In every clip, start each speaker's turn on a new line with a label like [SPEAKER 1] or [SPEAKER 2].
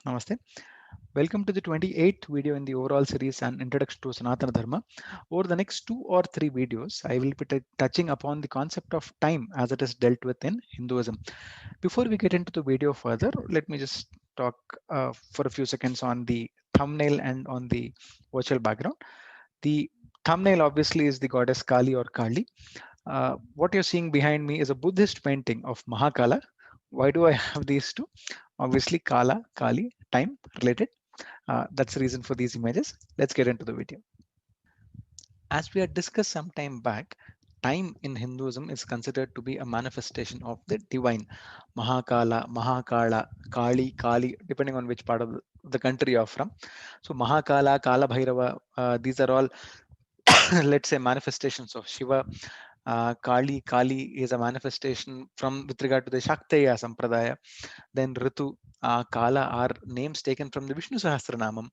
[SPEAKER 1] Namaste. Welcome to the 28th video in the overall series and introduction to Sanatana Dharma. Over the next 2 or 3 videos, I will be touching upon the concept of time as it is dealt with in Hinduism. Before we get into the video further, let me just talk for a few seconds on the thumbnail and on the virtual background. The thumbnail obviously is the goddess Kali or Kali. What you're seeing behind me is a Buddhist painting of Mahakala. Why do I have these two? Obviously, Kala, Kali, time related. That's the reason for these images. Let's get into the video. As we had discussed some time back, time in Hinduism is considered to be a manifestation of the divine. Mahakala, Mahakala, Kali, Kali, depending on which part of the country you're from. So Mahakala, Kala Bhairava, these are all, let's say, manifestations of Shiva. Kali is a manifestation from with regard to the Shakteya Sampradaya. Then Ritu, Kala are names taken from the Vishnu Sahasranamam.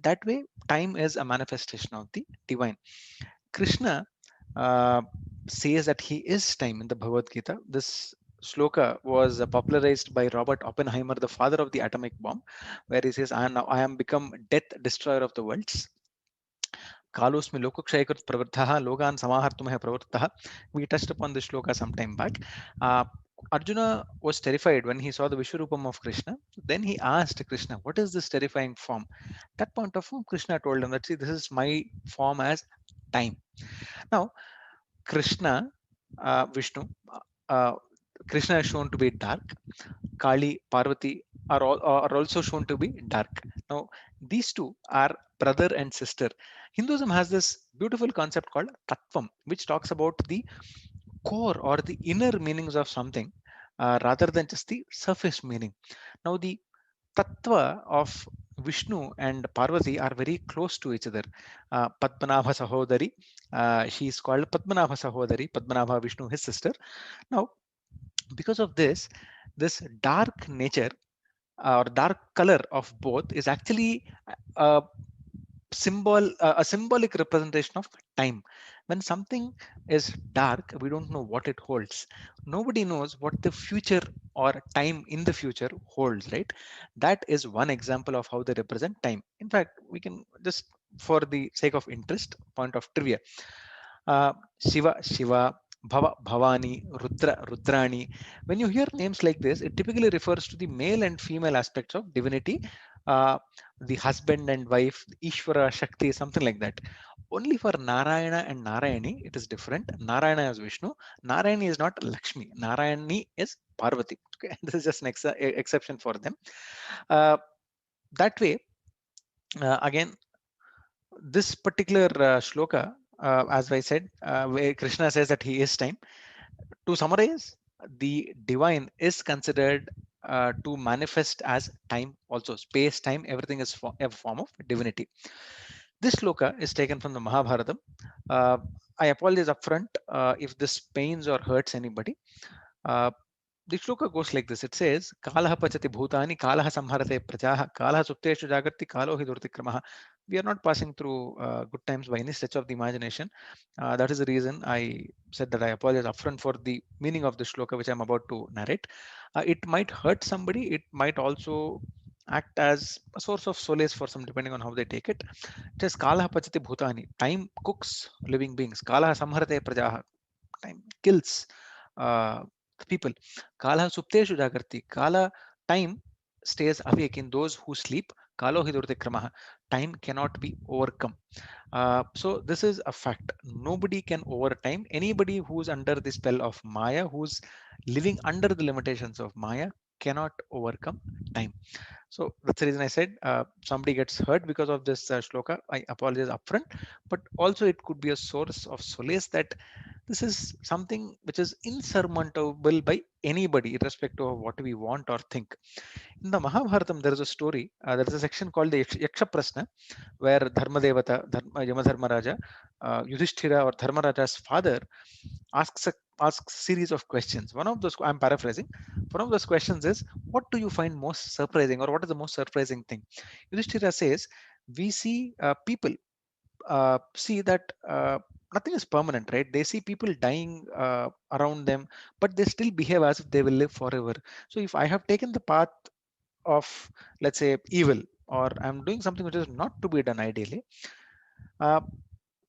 [SPEAKER 1] That way, time is a manifestation of the divine. Krishna uh, says that he is time in the Bhagavad Gita. This shloka was popularized by Robert Oppenheimer, the father of the atomic bomb, where he says, I am become death destroyer of the worlds. Kalosmi lokakshayakrit pravriddhaha logan samahartumah pravrittah. We touched upon this shloka some time back. Uh, Arjuna was terrified when he saw the Vishwarupam of Krishna. Then he asked Krishna, what is this terrifying form? That point of view, Krishna told him that, see, this is my form as time. Now, Krishna, Vishnu, uh, Krishna is shown to be dark. Kali, Parvati are also shown to be dark. Now, these two are brother and sister. Hinduism has this beautiful concept called Tattvam, which talks about the core or the inner meanings of something rather than just the surface meaning. Now, the Tattva of Vishnu and Parvati are very close to each other. Padmanabha Sahodari, she is called Padmanabha Sahodari, Padmanabha Vishnu, his sister. Now, because of this, this dark nature or dark color of both is actually a a symbolic representation of time. When something is dark, we don't know what it holds. Nobody knows what the future or time in the future holds, right? That is one example of how they represent time. In fact, we can just, for the sake of interest, point of trivia, uh, Shiva, Bhavani, Rudrani. When you hear names like this, it typically refers to the male and female aspects of divinity, uh, the husband and wife, Ishvara, Shakti, something like that. Only for Narayana and Narayani, it is different. Narayana is Vishnu. Narayani is not Lakshmi. Narayani is Parvati. Okay? This is just an exception for them. Uh, that way, again, this particular shloka, as I said, where Krishna says that he is time. To summarize, the divine is considered to manifest as time, also space, time, everything is a form of divinity. This shloka is taken from the Mahabharata. Uh, I apologize upfront if this pains or hurts anybody. Uh, the shloka goes like this. It says, Kalaha pachati bhutani, Kalaha samharate prajaha, Kalaha sutteshu jagrati, Kalo hi durtikramaha. We are not passing through good times by any stretch of the imagination. That is the reason I said that I apologize upfront for the meaning of the shloka which I'm about to narrate. It might hurt somebody. It might also act as a source of solace for some, depending on how they take it. It says, Kalaha pachati bhutani. Time cooks living beings. Kalaha samharate prajaha. Time kills the people. Kala supteshu jagarti. Kala, time stays awake in those who sleep. Kalo hidurtikramaha. Time cannot be overcome. So this is a fact. Nobody can over time. Anybody who's under the spell of Maya, who's living under the limitations of Maya, cannot overcome time. So that's the reason I said somebody gets hurt because of this shloka. I apologize upfront, but also it could be a source of solace that this is something which is insurmountable by anybody, irrespective of what we want or think. In the Mahabharatam, there is a story, there is a section called the Yaksha Prasna, where Dharmadevata, Yamadharmaraja, Yudhishthira or Dharmaraja's father asks a series of questions. One of those, I'm paraphrasing, one of those questions is, what do you find most surprising, or what is the most surprising thing? Yudhishthira says, we see people see that nothing is permanent, right? They see people dying around them, but they still behave as if they will live forever. So if I have taken the path of, let's say, evil, or I'm doing something which is not to be done ideally, uh,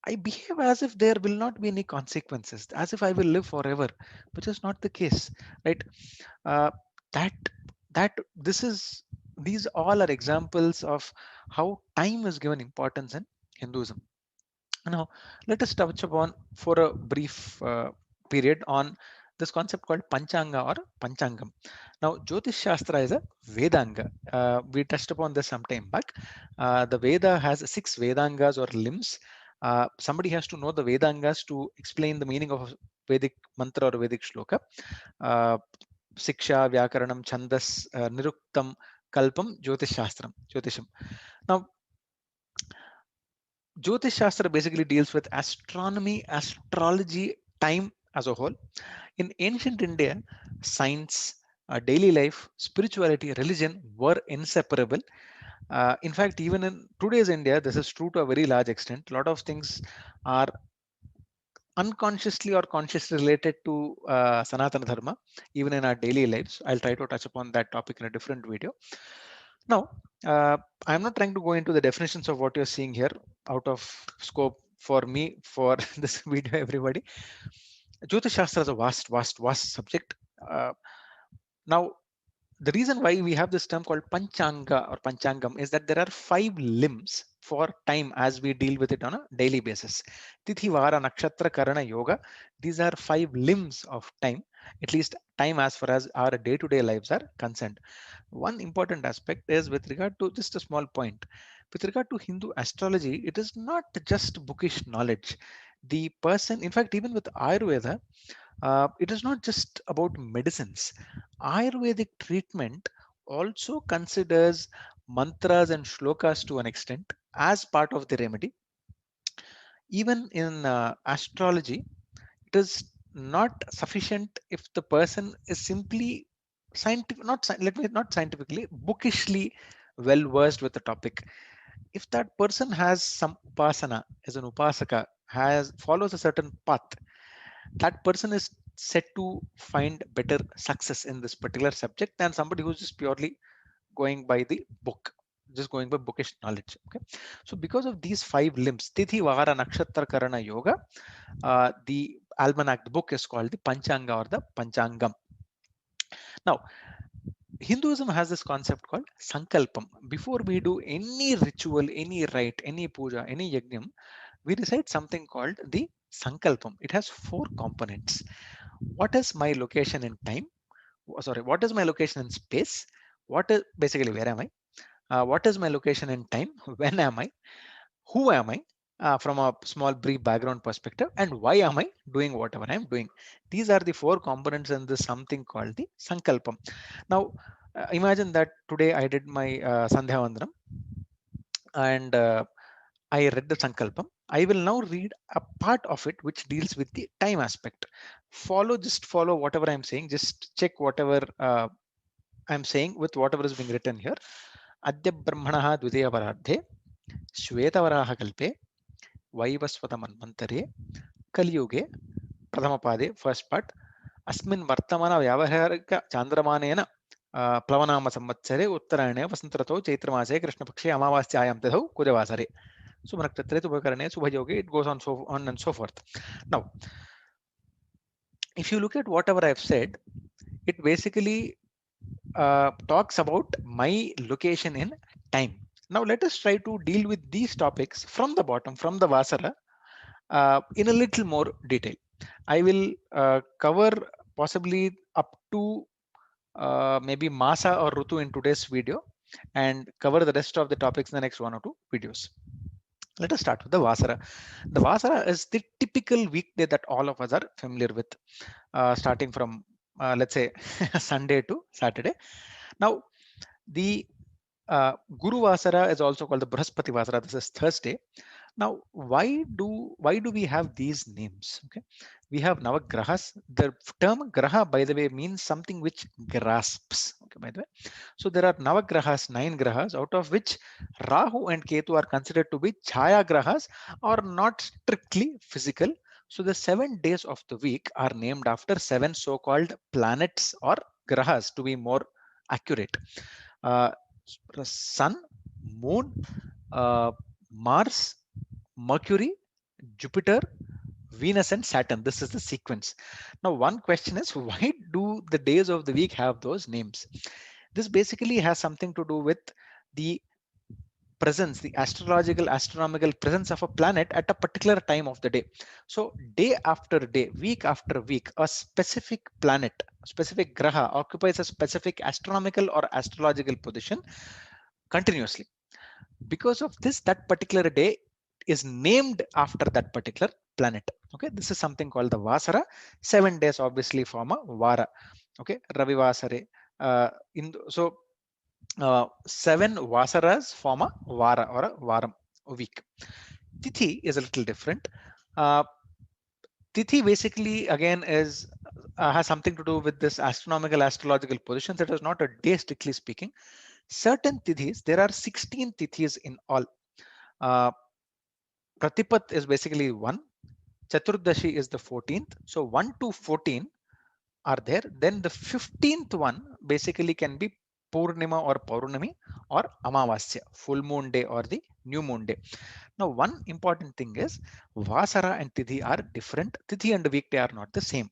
[SPEAKER 1] I behave as if there will not be any consequences, as if I will live forever, which is not the case, right? Uh, that that this is these all are examples of how time is given importance in Hinduism. Now, let us touch upon for a brief period on this concept called Panchanga or Panchangam. Now, Jyotish Shastra is a Vedanga. We touched upon this some time back. The Veda has six Vedangas or limbs. Somebody has to know the Vedangas to explain the meaning of a Vedic mantra or Vedic shloka. Uh, Siksha, Vyakaranam, Chandas, Niruktam, Kalpam, Jyotish Shastram, Jyotisham. Now, Jyotish Shastra basically deals with astronomy, astrology, time as a whole. In ancient India, science, daily life, spirituality, religion were inseparable. In fact, even in today's India, this is true to a very large extent. A lot of things are unconsciously or consciously related to Sanatana Dharma, even in our daily lives. I'll try to touch upon that topic in a different video. Now, I'm not trying to go into the definitions of what you're seeing here out of scope for me for this video, everybody. Jyotish Shastra is a vast subject. Uh, Now, the reason why we have this term called Panchanga or Panchangam is that there are 5 limbs for time as we deal with it on a daily basis. Tithi, Vara, Nakshatra, Karana, Yoga. These are 5 limbs of time, at least time as far as our day-to-day lives are concerned. One important aspect is with regard to just a small point. With regard to Hindu astrology, it is not just bookish knowledge. The person, in fact, even with Ayurveda, it is not just about medicines. Ayurvedic treatment also considers mantras and shlokas to an extent as part of the remedy. Even in astrology, it is not sufficient if the person is simply scientific, not scientifically, bookishly well versed with the topic. If that person has some upasana, is an upasaka, has follows a certain path, that person is set to find better success in this particular subject than somebody who's just purely going by the book, just going by bookish knowledge. Okay, so because of these 5 limbs, Tithi, Vara, Nakshatra, Karana, Yoga, the almanac, the book is called the Panchanga or the Panchangam. Now, Hinduism has this concept called Sankalpam. Before we do any ritual, any rite, any puja, any yajnam, we recite something called the Sankalpam. It has 4 components. What is my location in time? Sorry, what is my location in space? What is basically where am I? What is my location in time? When am I? Who am I? From a small brief background perspective, and why am I doing whatever I'm doing? These are the 4 components in this something called the Sankalpam. Now, imagine that today I did my Sandhya Vandanam and I read the Sankalpam. I will now read a part of it which deals with the time aspect. Just follow whatever I'm saying. Just check whatever I'm saying with whatever is being written here. Adya Brahmanaha Dvideya Varadhe, Shweta Varaha Kalpe, Vaivaswata Manvantare, Kaliyuge, Pradhamapade, first part, Asmin Vartamana Vyavaharika Chandramanena Plavanama Samvatsare, Uttarayane, Vasantrato, Chaitramaase, Krishnapakshi, Amavasya Tadau, Kudavasare. Subhanaktatre, Subhakarane, Subhayogi, it goes on and so forth. Now, if you look at whatever I've said, it basically talks about my location in time. Now, let us try to deal with these topics from the bottom, from the Vasara, in a little more detail. I will cover possibly up to maybe Masa or Rutu in today's video and cover the rest of the topics in the next 1 or 2 videos. Let us start with the Vasara. The Vasara is the typical weekday that all of us are familiar with, starting from, let's say, Sunday to Saturday. Now, the Guru Vasara is also called the Brahaspati Vasara. This is Thursday. Now, why do we have these names? Okay, we have Navagrahas. The term Graha, by the way, means something which grasps. Okay, by the way, so there are Navagrahas, 9 grahas, out of which Rahu and Ketu are considered to be Chaya grahas or not strictly physical. So the 7 days of the week are named after 7 so-called planets or grahas, to be more accurate. uh, Sun, Moon, uh, Mars, Mercury, Jupiter, Venus, and Saturn. This is the sequence. Now, one question is, why do the days of the week have those names? This basically has something to do with the presence, the astrological, astronomical presence of a planet at a particular time of the day. So day after day, week after week, a specific planet, specific graha occupies a specific astronomical or astrological position continuously. Because of this, that particular day is named after that particular planet. Okay, this is something called the Vasara. 7 days obviously form a Vara. Okay, Ravi Vasare. So 7 Vasaras form a Vara or a Varam, a week. Tithi is a little different. Uh, Tithi basically again is has something to do with this astronomical astrological positions. It is not a day strictly speaking. Certain tithis, there are 16 tithis in all. Uh, Pratipat is basically 1. Chaturdashi is the 14th. So 1 to 14 are there. Then the 15th one basically can be Purnima or Paurnami or Amavasya, full moon day or the new moon day. Now, one important thing is Vasara and Tithi are different. Tithi and weekday are not the same.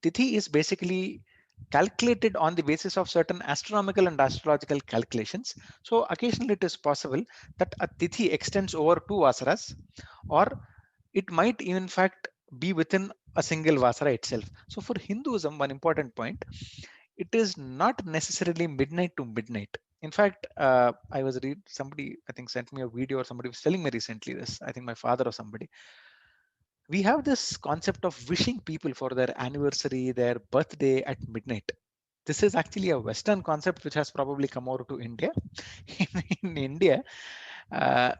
[SPEAKER 1] Tithi is basically calculated on the basis of certain astronomical and astrological calculations. So occasionally it is possible that a Tithi extends over 2 Vasaras, or it might in fact be within a single Vasara itself. So for Hinduism, one important point, it is not necessarily midnight to midnight. In fact, I was somebody I think sent me a video, or somebody was telling me recently this. I think my father or somebody. We have this concept of wishing people for their anniversary, their birthday at midnight. This is actually a Western concept which has probably come over to India. In India,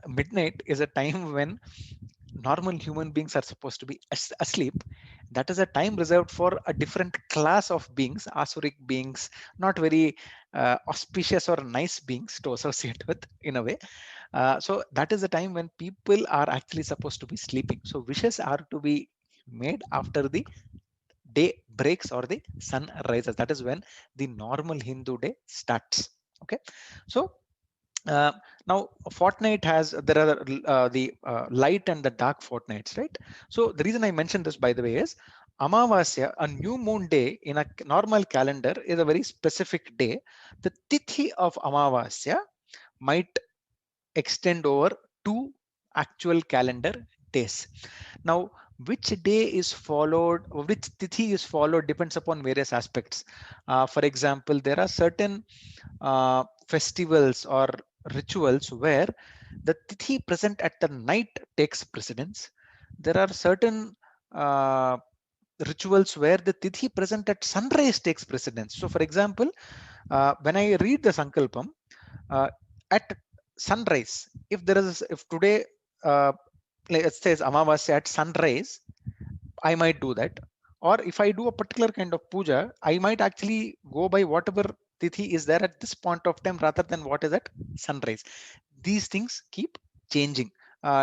[SPEAKER 1] midnight is a time when normal human beings are supposed to be asleep. That is a time reserved for a different class of beings, asuric beings, not very auspicious or nice beings to associate with in a way. So that is the time when people are actually supposed to be sleeping. So wishes are to be made after the day breaks or the sun rises. That is when the normal Hindu day starts. Okay, so uh, now a fortnight has there are the light and the dark fortnights, right? So the reason I mentioned this, by the way, is Amavasya, a new moon day in a normal calendar, is a very specific day. The tithi of Amavasya might extend over 2 actual calendar days. Now, which day is followed, which tithi is followed depends upon various aspects. For example, there are certain festivals or rituals where the tithi present at the night takes precedence. There are certain uh, rituals where the tithi present at sunrise takes precedence. So, for example, when I read the Sankalpam, uh, at sunrise, if today, let's say it's Amavasya at sunrise, I might do that. Or if I do a particular kind of puja, I might actually go by whatever tithi is there at this point of time rather than what is at sunrise. These things keep changing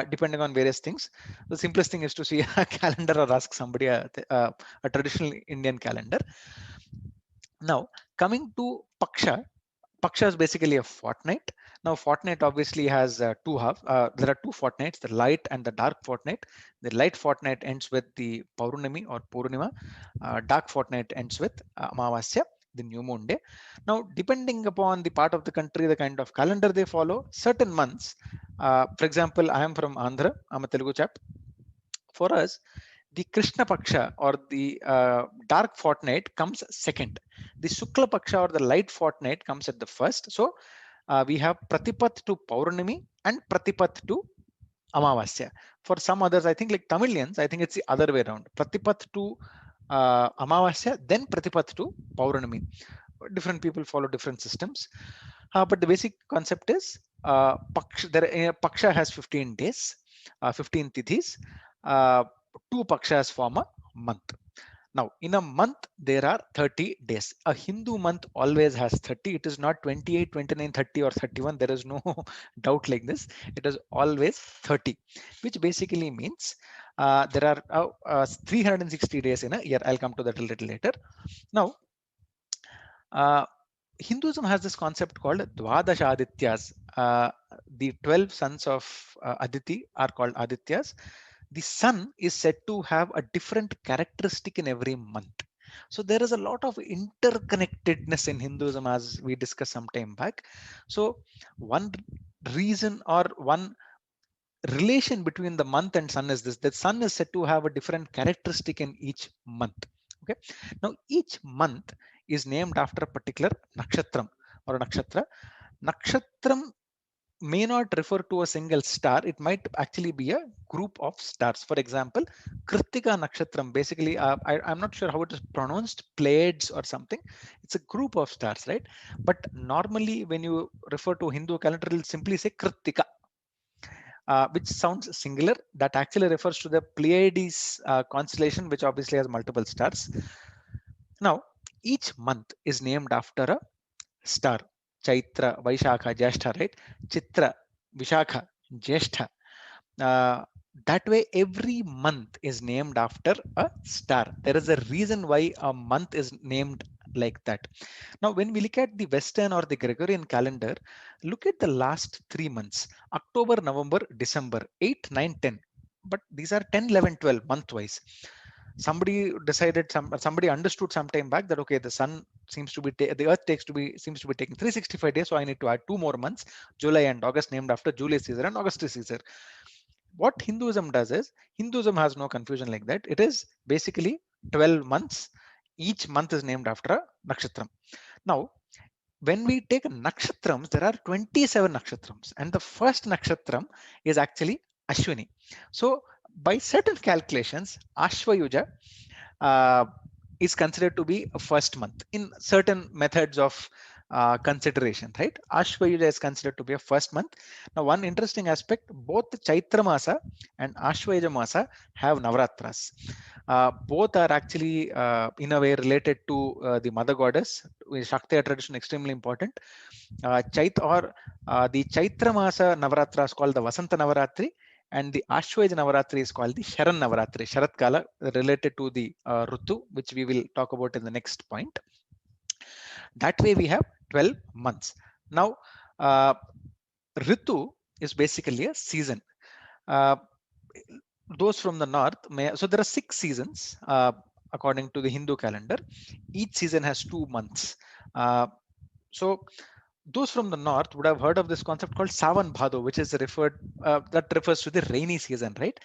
[SPEAKER 1] depending on various things. The simplest thing is to see a calendar or ask somebody a traditional Indian calendar. Now, coming to Paksha, Paksha is basically a fortnight. Now, fortnight obviously has two halves. There are two fortnights, the light and the dark fortnight. The light fortnight ends with the Paurnami or Purnima. Dark fortnight ends with Amavasya, the new moon day. Now, depending upon the part of the country, the kind of calendar they follow, certain months, for example, I am from Andhra, I'm a Telugu chap. For us, the Krishna Paksha or the dark fortnight comes second. The Shukla Paksha or the light fortnight comes at the first. So we have Pratipat to Paurnami and Pratipat to Amavasya. For some others, I think like Tamilians, I think it's the other way around. Pratipat to Amavasya, then Pratipat to Paurnami. Different people follow different systems. But the basic concept is Paksha has 15 days, 15 tithis. Uh, 2 Pakshas form a month. Now, in a month, there are 30 days. A Hindu month always has 30. It is not 28, 29, 30, or 31. There is no doubt like this. It is always 30, which basically means there are 360 days in a year. I'll come to that a little later. Now, uh, Hinduism has this concept called Dwadasha Adityas. The 12 sons of Aditi are called Adityas. The sun is said to have a different characteristic in every month. So there is a lot of interconnectedness in Hinduism, as we discussed some time back. So one reason or one relation between the month and sun is this: that sun is said to have a different characteristic in each month. Okay, now each month is named after a particular nakshatram or a nakshatra. Nakshatram may not refer to a single star, it might actually be a group of stars. For example, Kritika Nakshatram, basically, I'm not sure how it is pronounced, Pleiades or something. It's a group of stars, right? But normally, when you refer to Hindu calendar, it'll simply say Kritika, which sounds singular. That actually refers to the Pleiades constellation, which obviously has multiple stars. Now, each month is named after a star. Chaitra, Vaishakha, Jyeshtha, right? Chitra, Vishakha, Jyeshtha. Uh, that way, every month is named after a star. There is a reason why a month is named like that. Now, when we look at the Western or the Gregorian calendar, look at the last 3 months: October, November, December, 8, 9, 10. But these are 10, 11, 12 month wise. Somebody understood some time back that okay, the sun seems to be the earth seems to be taking 365 days, so I need to add 2 more months, July and August, named after Julius Caesar and Augustus Caesar. What Hinduism does is, Hinduism has no confusion like that. It is basically 12 months. Each month is named after a nakshatram. Now, when we take nakshatrams, there are 27 nakshatrams, and the first nakshatram is actually Ashwini. So, by certain calculations, Ashwayuja uh, is considered to be a first month in certain methods of consideration, right? Ashwayuja is considered to be a first month. Now, one interesting aspect: both Chaitra Masa and Ashwayuja Masa have Navaratras. Both are actually, in a way, related to the mother goddess. Shaktiya tradition extremely important. The Chaitra Masa Navaratri is called the Vasanta Navaratri, and the Ashwaj Navaratri is called the Sharan Navaratri, Sharat Kala, related to the Rutu, which we will talk about in the next point. That way, we have 12 months. Now, Ritu is basically a season. Those from the north so there are 6 seasons according to the Hindu calendar. Each season has 2 months. So those from the north would have heard of this concept called Savan Bhado, which is that refers to the rainy season, right?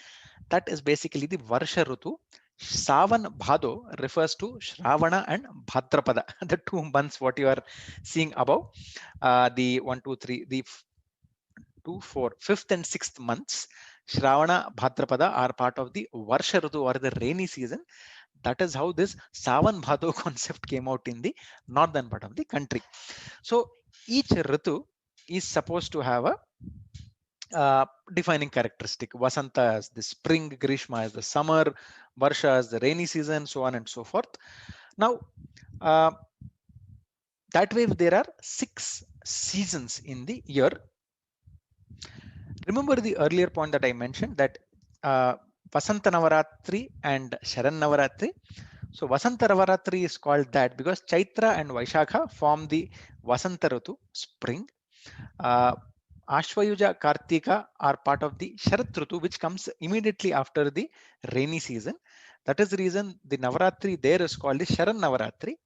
[SPEAKER 1] That is basically the Varsha Rutu. Savan Bhado refers to Shravana and Bhadrapada, the 2 months what you are seeing above. The 1, 2, 3, the 2, 4, 5th and 6th months, Shravana, Bhadrapada are part of the Varsha Rutu or the rainy season. That is how this Savan Bhado concept came out in the northern part of the country. So each Ritu is supposed to have a defining characteristic. Vasanta as the spring, Grishma as the summer, Varsha as the rainy season, so on and so forth. Now, that way there are 6 seasons in the year. Remember the earlier point that I mentioned, that Vasanta Navaratri and Sharan Navaratri. So Vasanta Navaratri is called that because Chaitra and Vaishakha form the Vasanta Ritu, spring. Ashwayuja, Kartika are part of the Sharat Ritu, which comes immediately after the rainy season. That is the reason the Navaratri there is called the Sharan Navaratri,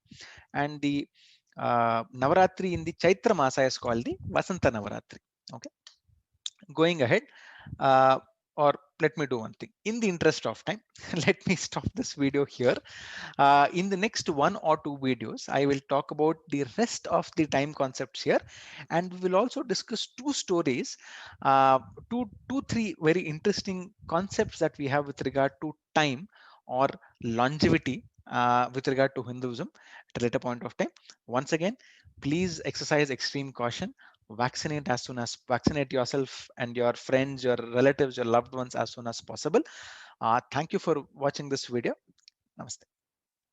[SPEAKER 1] and the Navaratri in the Chaitra Masa is called the Vasanta Navaratri. Okay, going ahead, or let me do one thing. In the interest of time, let me stop this video here. In the next 1 or 2 videos, I will talk about the rest of the time concepts here, and we will also discuss 2 stories, two, three very interesting concepts that we have with regard to time or longevity with regard to Hinduism at a later point of time. Once again, please exercise extreme caution. Vaccinate yourself and your friends, your relatives, your loved ones as soon as possible. Thank you for watching this video. Namaste.